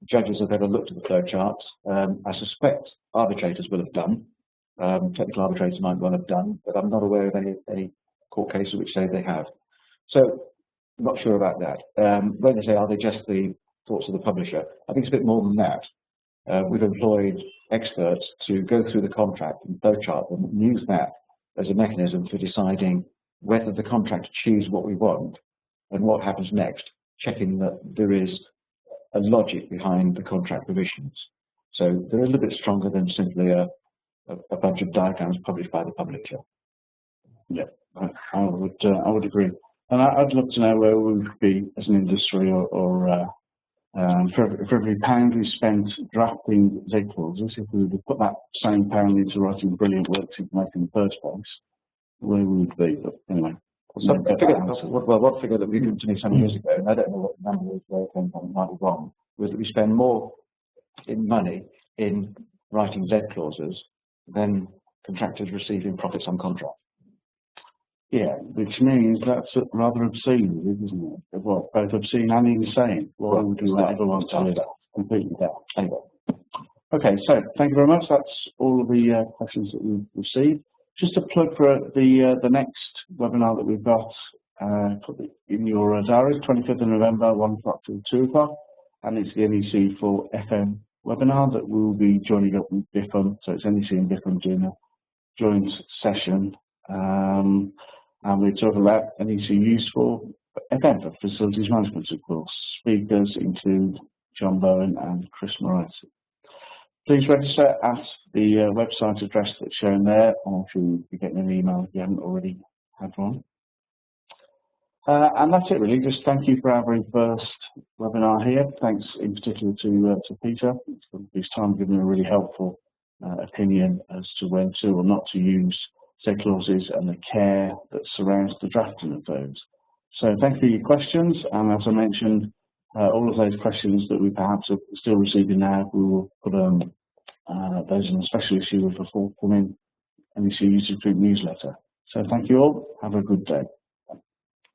judges have ever looked at the flow charts. I suspect arbitrators will have done. Technical arbitrators might well have done, but I'm not aware of any court cases which say they have. So I'm not sure about that. When they say, are they just the thoughts of the publisher? I think it's a bit more than that. We've employed experts to go through the contract and flowchart them and use that as a mechanism for deciding whether the contract achieves what we want and what happens next, checking that there is a logic behind the contract provisions. So they're a little bit stronger than simply a bunch of diagrams published by the publisher. Yeah, I would agree. And I'd love to know where we would be as an industry, or for every pound we spent drafting Z clauses, if we would put that same pound into writing brilliant works information in the first place, where we would be. But anyway. One figure that we did to me some years ago, and I don't know what the number is, where it came from, it might be wrong, was that we spend more in money in writing Z clauses than contractors receiving profits on contract. Yeah, which means that's rather obscene, isn't it? Well, both obscene and insane. Why would we ever want to do that? Completely that. Anyway. Okay, so thank you very much. That's all of the questions that we've received. Just a plug for the next webinar that we've got, put it in your diaries, 25th of November, 1 o'clock to 2 o'clock, and it's the NEC for FM webinar that we'll be joining up with BIFM, so it's NEC and BIFM doing a joint session, and we're talking about NEC use for FM, for facilities management, of course. Speakers include John Bowen and Chris Moretti. Please register at the website address that's shown there, and I'm sure you'll be getting an email if you haven't already had one. And that's it really. Just thank you for our very first webinar here. Thanks in particular to Peter. His time giving a really helpful opinion as to when to or not to use Z clauses and the care that surrounds the drafting of those. So thank you for your questions, and as I mentioned, all of those questions that we perhaps are still receiving now, we will put those in a special issue of the forthcoming NEC Users Group newsletter. So thank you all. Have a good day.